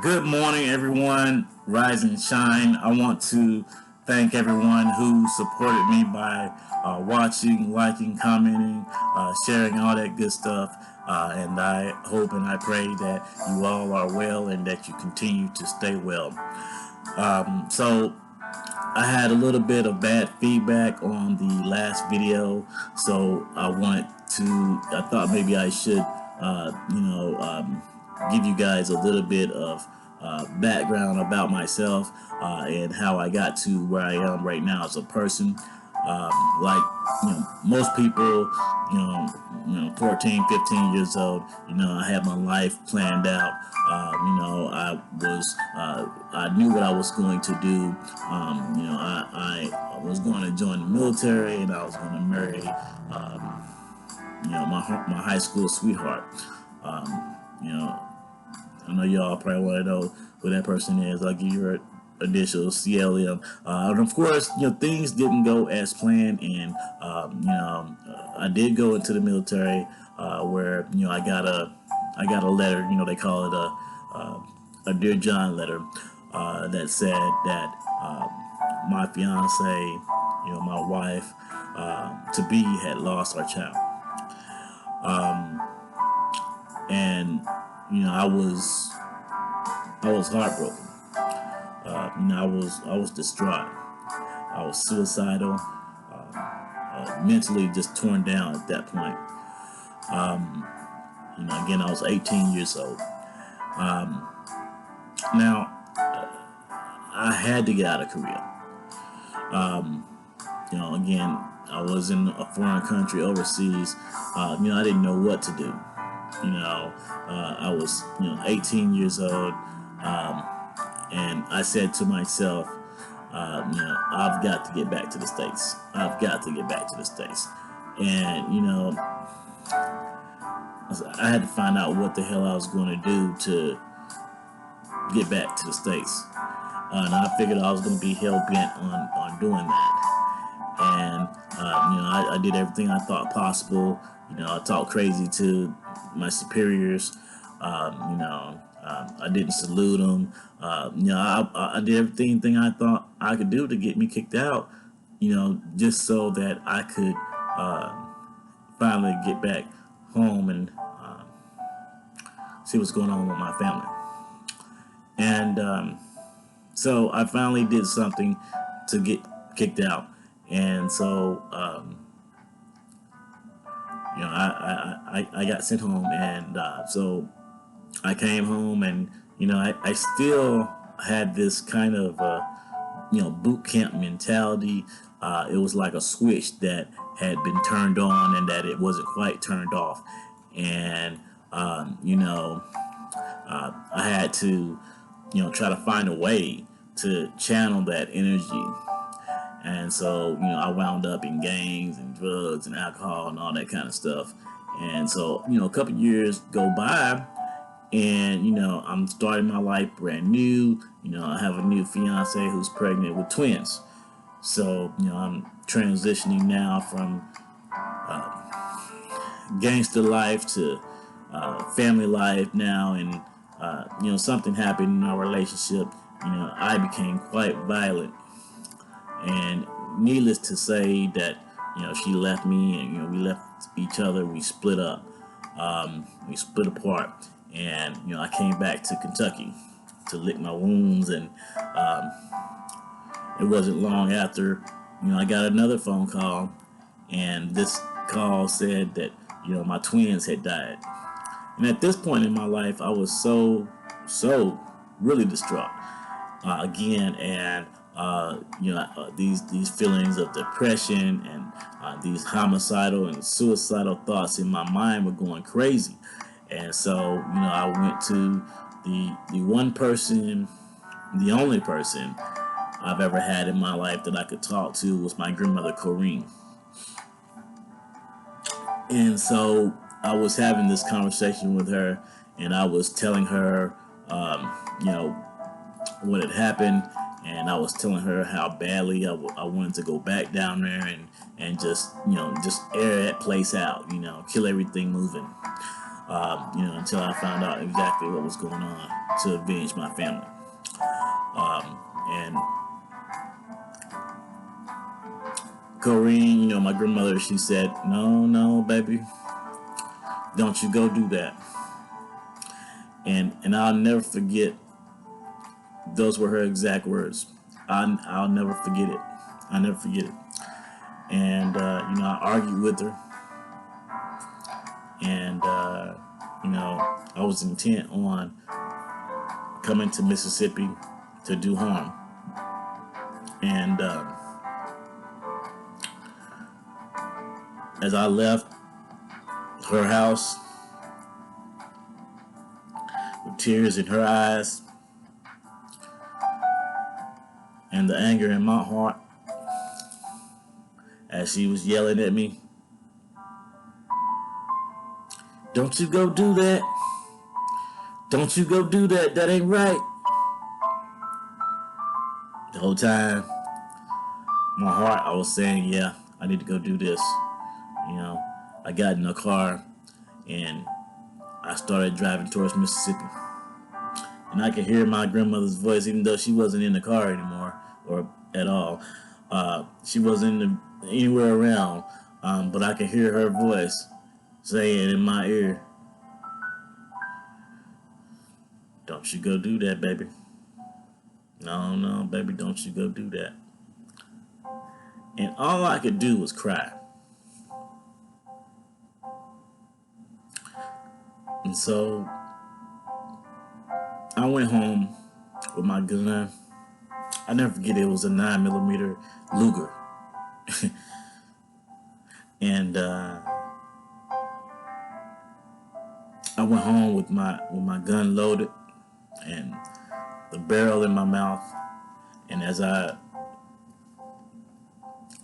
Good morning, everyone. Rise and shine. I want to thank everyone who supported me by watching, liking, commenting, sharing, all that good stuff. And I hope and I pray that you all are well and that you continue to stay well. So I had a little bit of bad feedback on the last video, so I thought maybe I should, give you guys a little bit of background about myself and how I got to where I am right now as a person. Like, most people, 14, 15 years old, I had my life planned out. I knew what I was going to do. I was going to join the military, and I was going to marry, my high school sweetheart. I know y'all probably want to know who that person is. I'll give you her initials, CLM. And of course, things didn't go as planned, and I did go into the military, where I got a letter. They call it a Dear John letter, that said that my fiance, my wife to be, had lost our child, and I was heartbroken. I was distraught. I was suicidal, mentally just torn down at that point. Again, I was 18 years old. Now, I had to get out of Korea. Again, I was in a foreign country overseas. I didn't know what to do. I was 18 years old, and I said to myself, I've got to get back to the States. I've got to get back to the States. And I had to find out what the hell I was going to do to get back to the States. And I figured I was going to be hell bent on doing that. And I did everything I thought possible. I talked crazy to my superiors. I didn't salute them. I did everything I thought I could do to get me kicked out. Just so that I could finally get back home and see what's going on with my family. And so I finally did something to get kicked out. And so, I got sent home, and so I came home, and I still had this kind of boot camp mentality. It was like a switch that had been turned on and that it wasn't quite turned off, and I had to try to find a way to channel that energy. And so, I wound up in gangs and drugs and alcohol and all that kind of stuff. And so, a couple years go by, and, I'm starting my life brand new. I have a new fiance who's pregnant with twins. So, I'm transitioning now from gangster life to family life now. And, something happened in our relationship. I became quite violent. And needless to say that, she left me, and, we left each other. We split up. We split apart. And, I came back to Kentucky to lick my wounds. And it wasn't long after, I got another phone call. And this call said that, my twins had died. And at this point in my life, I was so really distraught again. And these feelings of depression and these homicidal and suicidal thoughts in my mind were going crazy. And so, I went to the one person, the only person I've ever had in my life that I could talk to was my grandmother, Corrine. And so I was having this conversation with her, and I was telling her, what had happened. And I was telling her how badly I wanted to go back down there and just air that place out, kill everything moving. until I found out exactly what was going on to avenge my family. And Corrine, my grandmother, she said, "No, no, baby, don't you go do that." And I'll never forget. Those were her exact words. I'll never forget it. I'll never forget it. And I argued with her, and I was intent on coming to Mississippi to do harm. And as I left her house with tears in her eyes and the anger in my heart as she was yelling at me, "Don't you go do that. Don't you go do that. That ain't right." The whole time, my heart, I was saying, yeah, I need to go do this. I got in a car and I started driving towards Mississippi. And I could hear my grandmother's voice, even though she wasn't in the car anymore or at all. She wasn't anywhere around, but I could hear her voice saying in my ear, "Don't you go do that, baby. No, no, baby, don't you go do that." And all I could do was cry. And so I went home with my gun. I never forget it was a 9mm Luger. And I went home with my gun loaded and the barrel in my mouth. And as I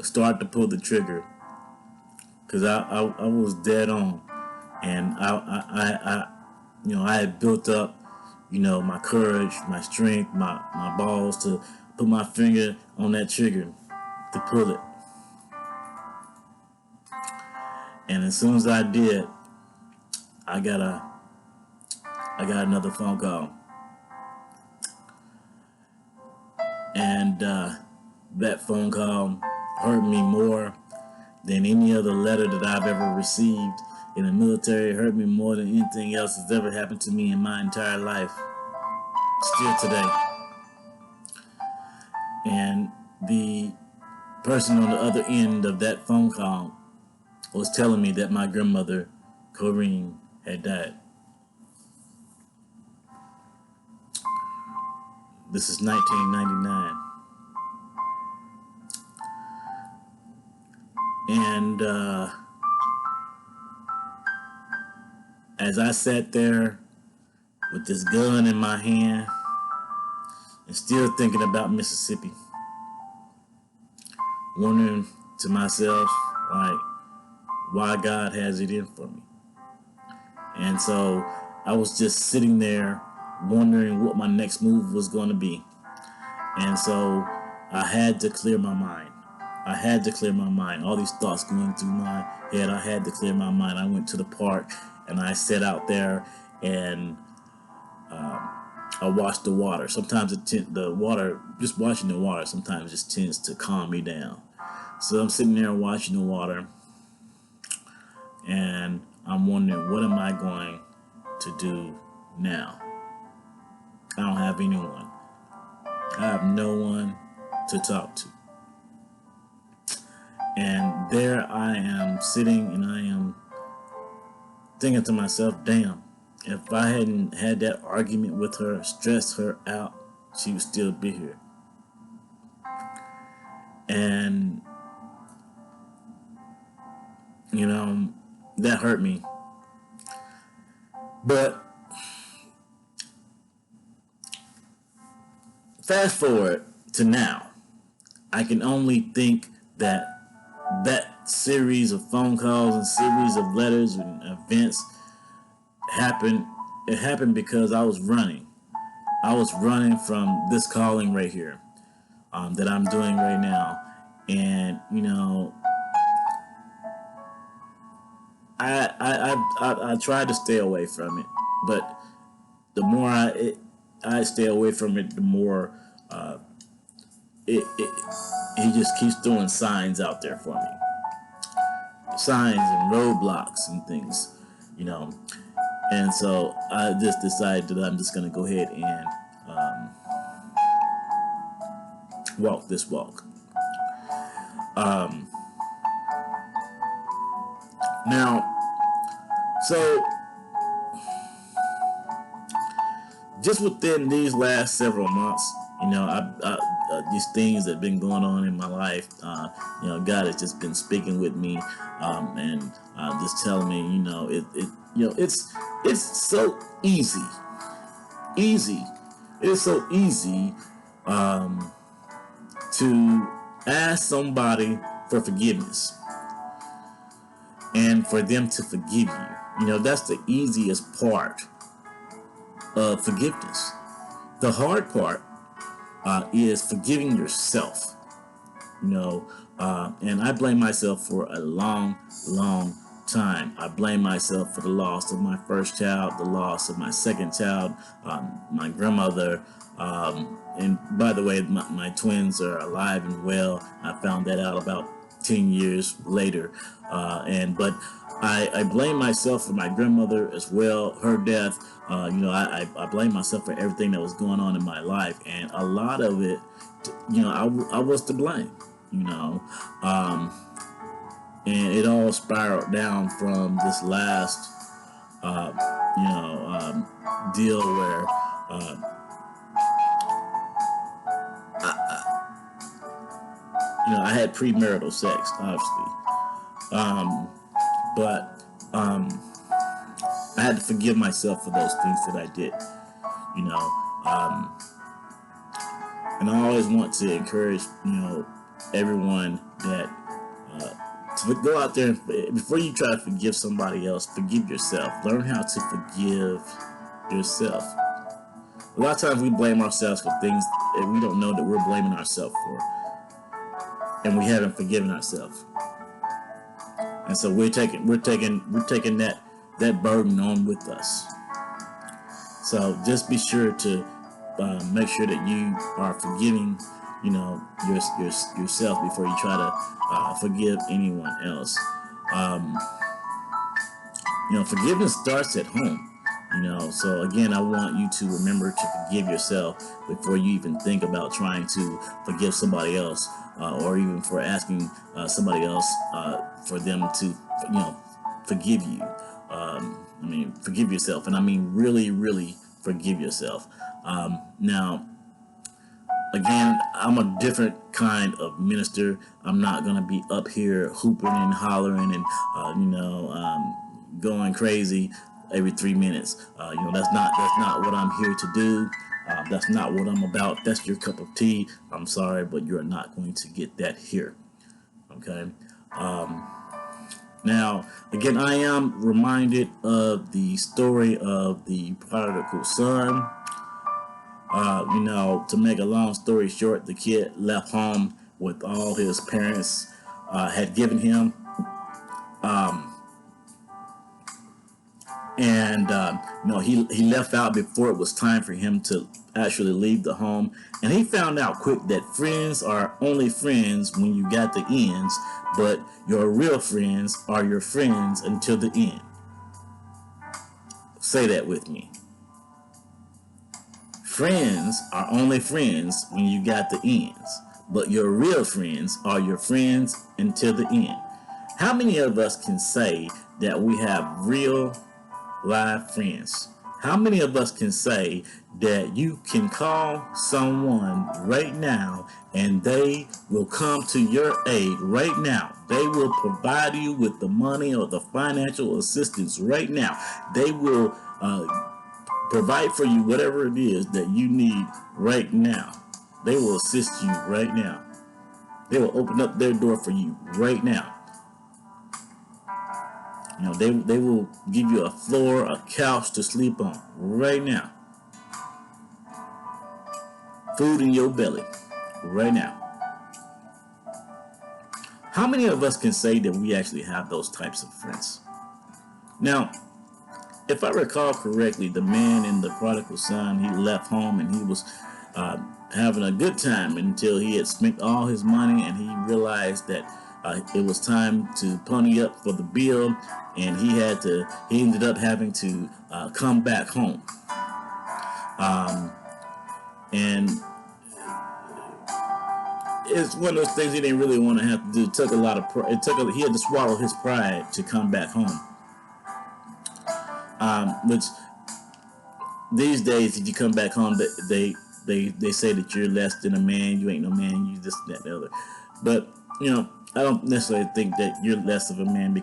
started to pull the trigger, because I was dead on, and I had built up, my courage, my strength, my balls to put my finger on that trigger to pull it. And as soon as I did, I got another phone call, and that phone call hurt me more than any other letter that I've ever received in the military. It hurt me more than anything else that's ever happened to me in my entire life, still today. And the person on the other end of that phone call was telling me that my grandmother, Corrine, had died. This is 1999. And as I sat there with this gun in my hand and still thinking about Mississippi, wondering to myself, like, why God has it in for me. And so I was just sitting there wondering what my next move was going to be. And so I had to clear my mind. I had to clear my mind. All these thoughts going through my head, I had to clear my mind. I went to the park and I sat out there and I watched the water. Sometimes the water, just watching the water, sometimes just tends to calm me down. So I'm sitting there watching the water and I'm wondering, what am I going to do now? I don't have anyone. I have no one to talk to. And there I am sitting and I am thinking to myself, damn, if I hadn't had that argument with her, stressed her out, she would still be here. And, that hurt me. But fast forward to now, I can only think that series of phone calls and series of letters and events happened. It happened because I was running. I was running from this calling right here that I'm doing right now. And, I try to stay away from it, but the more I stay away from it, the more uh, it he just keeps throwing signs out there for me, signs and roadblocks and things, you know. And so I just decided that I'm just gonna go ahead and walk this walk. Um, Now, so just within these last several months, you know, these things that have been going on in my life, you know, God has just been speaking with me, and just telling me, you know, you know, it's so easy. It is so easy um, to ask somebody for forgiveness and for them to forgive you. You know, that's the easiest part of forgiveness. The hard part is forgiving yourself. You know, and I blame myself for a long time. I blame myself for the loss of my first child, the loss of my second child, my grandmother. And by the way, my twins are alive and well. I found that out about 10 years later. But I blame myself for my grandmother as well, her death. You know, I blame myself for everything that was going on in my life. And a lot of it, you know, I was to blame, you know. Um, and it all spiraled down from this last, uh, you know, deal where, uh, you know, I had premarital sex, obviously. Um, but I had to forgive myself for those things that I did, you know. Um, and I always want to encourage, you know, everyone that to go out there and, before you try to forgive somebody else, forgive yourself. Learn how to forgive yourself. A lot of times we blame ourselves for things that we don't know that we're blaming ourselves for, and we haven't forgiven ourselves. And so we're taking that burden on with us. So just be sure to make sure that you are forgiving, you know, yourself before you try to forgive anyone else. Um, you know, forgiveness starts at home. You know, so again, I want you to remember to forgive yourself before you even think about trying to forgive somebody else, or even for asking somebody else for them to, you know, forgive you. I mean, forgive yourself, and I mean really forgive yourself. Now, again, I'm a different kind of minister. I'm not gonna be up here hooping and hollering and going crazy every 3 minutes. You know, that's not what I'm here to do. That's not what I'm about. That's your cup of tea. I'm sorry, but you're not going to get that here. Okay. Um, Now, again, I am reminded of the story of the prodigal son. You know, to make a long story short, the kid left home with all his parents had given him. Um, and you know, he left out before it was time for him to actually leave the home, and he found out quick that friends are only friends when you got the ends, but your real friends are your friends until the end. Say that with me. Friends are only friends when you got the ends, but your real friends are your friends until the end. How many of us can say that we have real live friends? How many of us can say that you can call someone right now and they will come to your aid right now? They will provide you with the money or the financial assistance right now. They will provide for you whatever it is that you need right now. They will assist you right now. They will open up their door for you right now. You know, they will give you a floor, a couch to sleep on right now. Food in your belly right now. How many of us can say that we actually have those types of friends? Now, if I recall correctly, the man in the prodigal son, he left home and he was uh, having a good time until he had spent all his money and he realized that it was time to pony up for the bill, and he ended up having to come back home. Um, and it's one of those things he didn't really want to have to do. It took a lot of he had to swallow his pride to come back home. Which these days, if you come back home, they say that you're less than a man. You ain't no man. You this, that, and the other. But I don't necessarily think that you're less of a man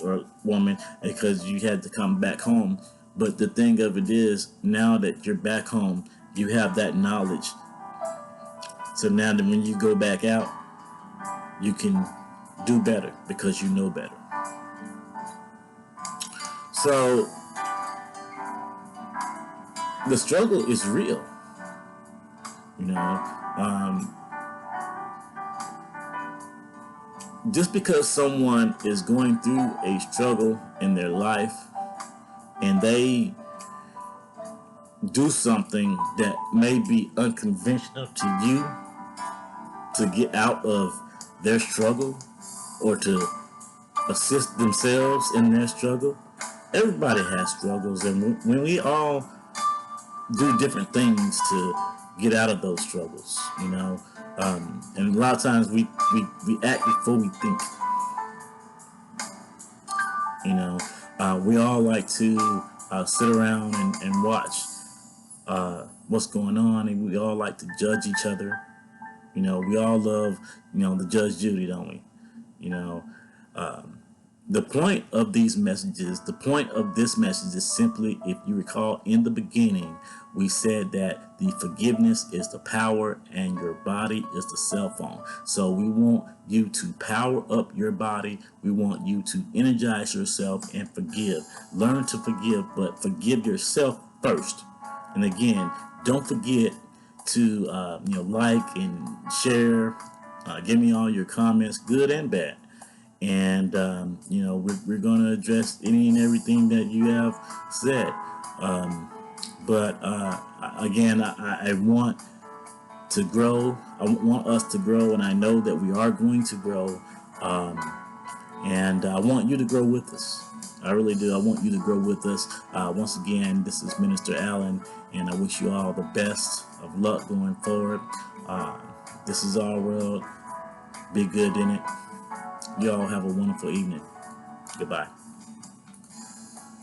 or a woman because you had to come back home. But the thing of it is, now that you're back home, you have that knowledge. So now that when you go back out, you can do better because you know better. So the struggle is real. Just because someone is going through a struggle in their life and they do something that may be unconventional to you to get out of their struggle or to assist themselves in their struggle. Everybody has struggles, and when we all do different things to get out of those struggles, and a lot of times we act before we think. We all like to sit around and watch what's going on, and we all like to judge each other. We all love, the Judge Judy, don't we? The point of this message is simply, if you recall in the beginning, we said that the forgiveness is the power and your body is the cell phone. So we want you to power up your body. We want you to energize yourself and forgive. Learn to forgive, but forgive yourself first. And again, don't forget to like and share. Give me all your comments, good and bad. And we're going to address any and everything that you have said. But again, I want to grow. I want us to grow, and I know that we are going to grow. And I want you to grow with us. I really do. I want you to grow with us. Once again, this is Minister Allen, and I wish you all the best of luck going forward. This is our world. Be good in it. You all have a wonderful evening. Goodbye.